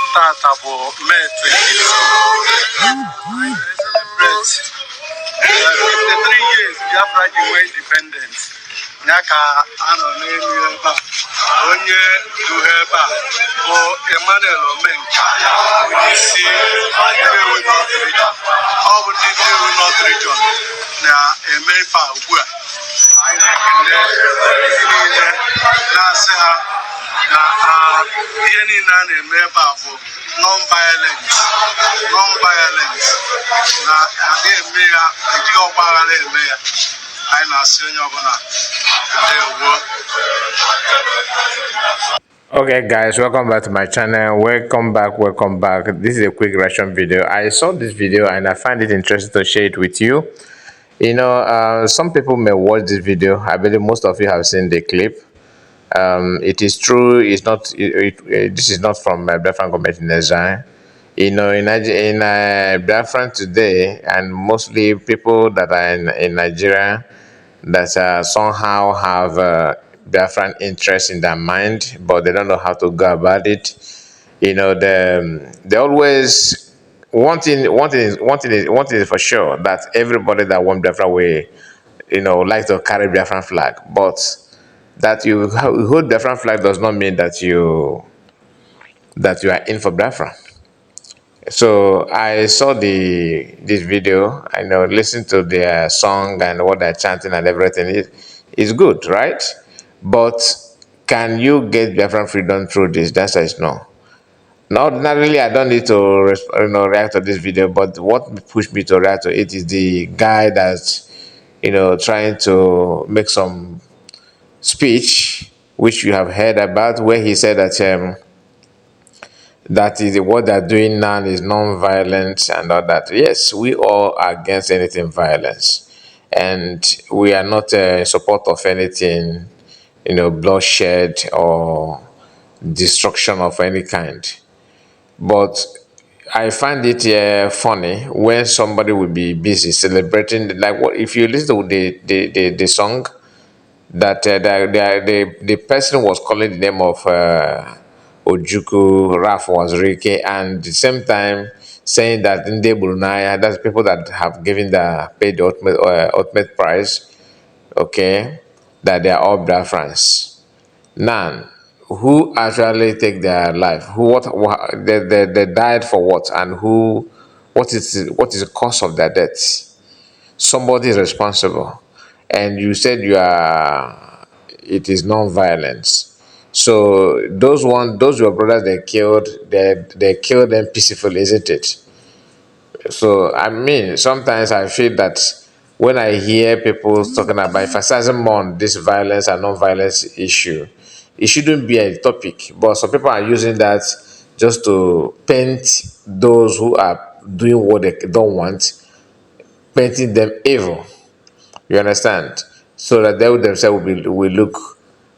Tatabo May 53 years Biafra ji nwee independence. Nyaka anọ n'elu ebe a. Onye duhe ebe a bụ Emmanuel Omenka, onyeisi Nnewi North Region. Ọ bụ ndị Nnewi North Region na-eme ife a ugbu a. Anyị na-ekele niile na-asị ha na ihe niile a na-eme ebe a bụ non-violence na adị eme ya ejighị ọgba aghara eme ya. Anyị na-asị onye ọbụla ndewo. Okay guys, welcome back to my channel. Welcome back. This is a quick reaction video. I saw this video and I find it interesting to share it with you. You know, some people may watch this video. I believe most of you have seen the clip. It is true. It's not. This is not from Biafran government in exile. You know, in Biafran today, and mostly people that are in Nigeria that somehow have Biafran interest in their mind, but they don't know how to go about it. You know, they always one thing is for sure, that everybody that wants Biafra will, you know, like to carry Biafran flag, but that you hold Biafran flag does not mean that you are in for Biafra. So I saw this video. I know, listen to their song and what they're chanting and everything. It's good, right? But can you get Biafran freedom through this? The answer is no. Not really. I don't need to react to this video. But what pushed me to react to it is the guy that's trying to make some speech, which you have heard about, where he said that that is what they're doing now is non-violence and all that. Yes, we all are against anything violence, and we are not in support of anything, bloodshed or destruction of any kind. But I find it funny when somebody will be busy celebrating, like what if you listen to the song that the person was calling the name of Ojuku, Raf was Rike, and at the same time saying that Nde Brunaya, that's people that have given paid the ultimate price, okay, that they are all Biafrans. Now, who actually take their life? They died for what? And what is the cause of their death? Somebody is responsible, and you said it is non-violence. So those your brothers they killed them peacefully, isn't it? So I mean, sometimes I feel that when I hear people talking about emphasizing more on this violence and non-violence issue, it shouldn't be a topic. But some people are using that just to paint those who are doing what they don't want, painting them evil. You understand? So that they themselves will look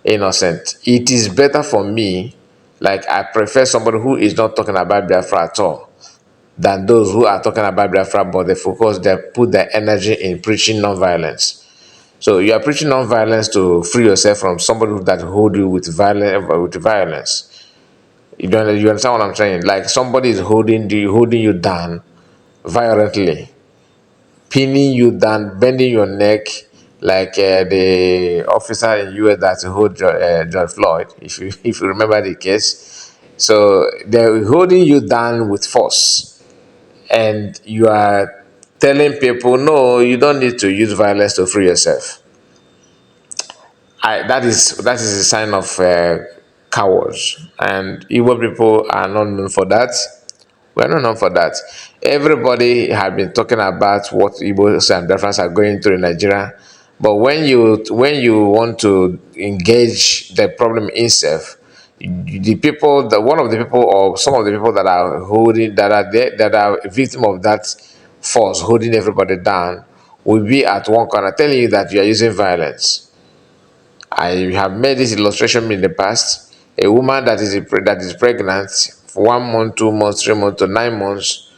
innocent. It is better for me, like I prefer somebody who is not talking about Biafra at all, than those who are talking about Biafra, but they put their energy in preaching non-violence. So you are preaching non-violence to free yourself from somebody that hold you with violence. You understand what I'm saying? Like somebody is holding you down violently, pinning you down, bending your neck, like the officer in US that hold George Floyd, if you remember the case. So they're holding you down with force, and you are telling people, no, you don't need to use violence to free yourself. That is a sign of cowards, and Igbo people are not known for that. We're not known for that. Everybody have been talking about what Igbos and Biafrans are going through in Nigeria, but when you want to engage the problem itself, the people, one of the people or some of the people that are victim of that force holding everybody down, will be at one corner telling you that you are using violence. I have made this illustration in the past. A woman that is pregnant for 1 month, 2 months, 3 months to 9 months,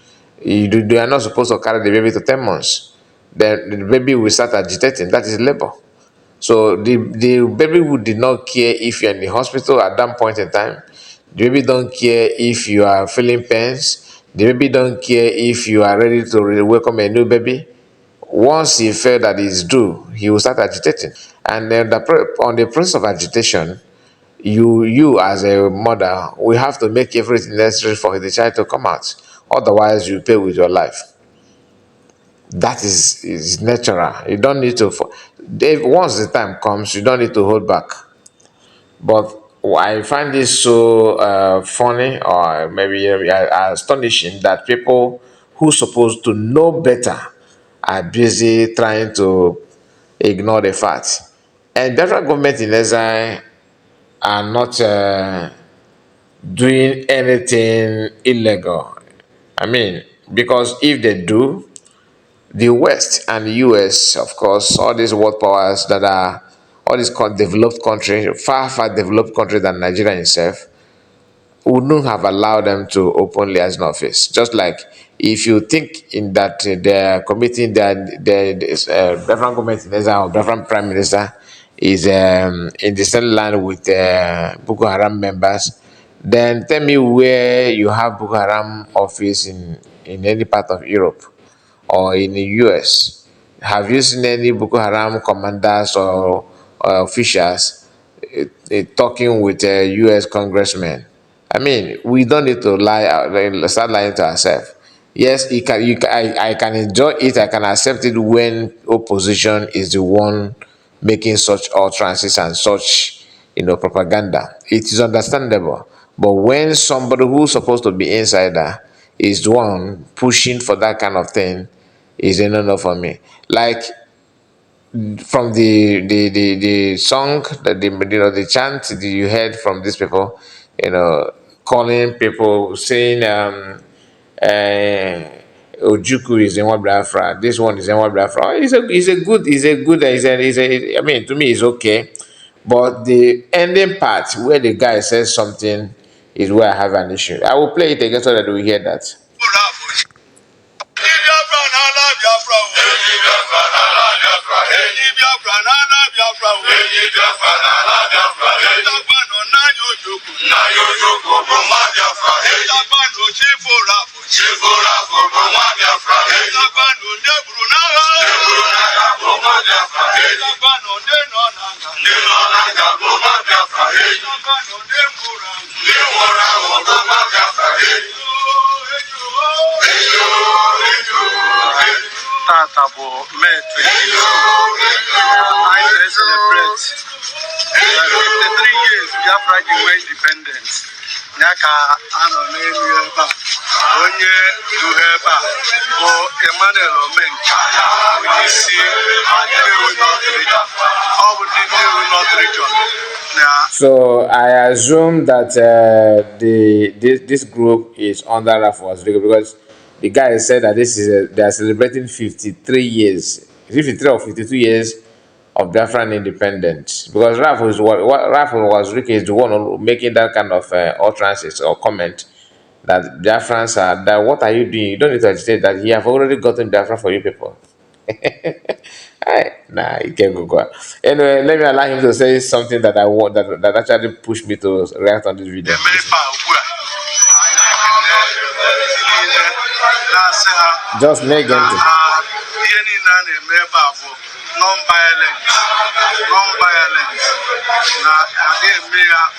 they are not supposed to carry the baby to 10 months. Then the baby will start agitating. That is labor. So the baby did not care if you're in the hospital at that point in time. The baby don't care if you are feeling pains. The baby don't care if you are ready to welcome a new baby. Once he felt that it's due, he will start agitating. And then on the process of agitation, you as a mother will have to make everything necessary for the child to come out. Otherwise, you pay with your life. That is natural. You don't need to. Once the time comes, you don't need to hold back. But I find this so funny, or maybe astonishing, that people who supposed to know better are busy trying to ignore the fact. And federal government in exile are not doing anything illegal. I mean, because if they do, the West and the US, of course, all these world powers that are all these developed countries, far developed countries than Nigeria itself, wouldn't have allowed them to openly as an office. Just like if you think in that they're committing their different government in Israel or different prime minister is in the same line with Boko Haram members, then tell me where you have Boko Haram office in any part of Europe or in the US. Have you seen any Boko Haram commanders or officials talking with US congressmen? I mean, we don't need to start lying to ourselves. Yes, I can enjoy it, I can accept it when opposition is the one making such utterances and such, propaganda. It is understandable. But when somebody who's supposed to be insider is the one pushing for that kind of thing, is a no-no for me. Like from the song that the chant that you heard from these people, calling people saying Ojuku is in one Biafra, this one is in one Biafra. Oh, I mean, to me it's okay. But the ending part where the guy says something is where I have an issue. I will play it again so that we hear that. Tata bụ May 22. I celebrate 53 years Biafra ji nwee independence. Ya ka a nọ n'elu ebe a. Onye du ebe a bụ Emmanuel Omenka, onye isi Nnewi North Region. Ọ bụ ndị Nnewi North Region. So I assume that this group is under Rafa's legal, because the guy said that they are celebrating 53 years, 53 or 52 years of Biafran independence. Because Rafa was Ricky is the one making that kind of utterances or comment that Biafrans are that what are you doing? You don't need to agitate that. You have already gotten Biafra for you people. Nah, you can't go. Anyway, let me allow him to say something that I want that actually pushed me to react on this video. Just make it.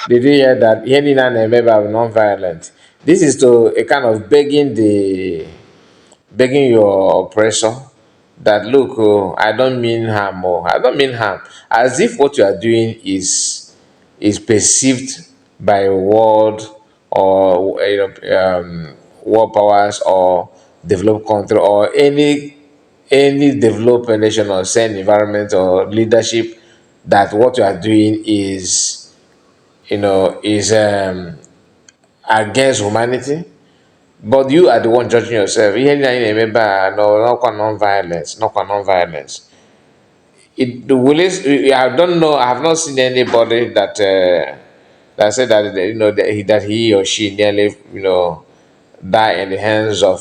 Did you hear that? Any member of non-violent. This is to a kind of begging your oppressor that look, I don't mean harm, or I don't mean harm, as if what you are doing is perceived by world or world powers or developed country or any developed nation or sane environment or leadership, that what you are doing is against humanity. but you are the one judging yourself. Ihe niile anyị na-eme no, not non-violence, not non-violence. It will I don't know. I have not seen anybody that that said that that he or she nearly die in the hands of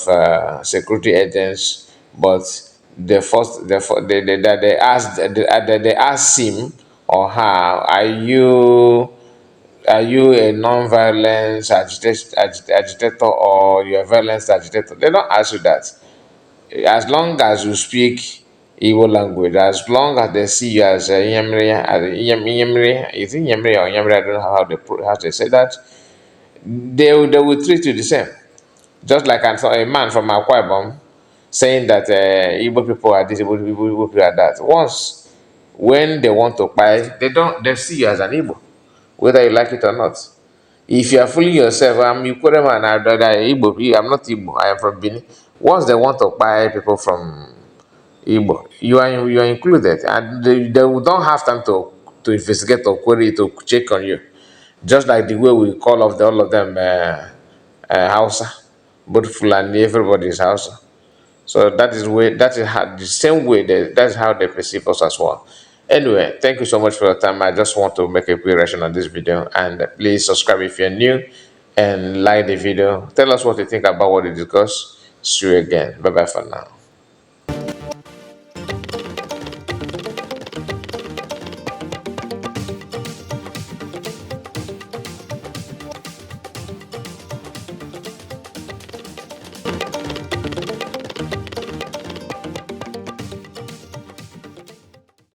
security agents. But they asked him or her, are you a non-violence agitator or you're a violence agitator? They don't ask you that. As long as you speak Igbo language, as long as they see you as Inyamri, is it Inyamri or Inyamri? I don't know how they say that. They will treat you the same. Just like I saw a man from Akwa Ibom saying that Igbo people are this, Igbo people are that. Once, when they want to buy, they see you as an Igbo, whether you like it or not. If you are fooling yourself, I'm Ikwere man, I'm not Igbo, I am from Benin. Once they want to buy people from Igbo, you are included, and they don't have time to investigate or query to check on you. Just like the way we call all of them Hausa, both Fulani, everybody is Hausa. So that is how, the same way that's how they perceive us as well. Anyway, thank you so much for your time. I just want to make a quick reaction on this video, and please subscribe if you're new and like the video. Tell us what you think about what we discussed. See you again. Bye bye for now.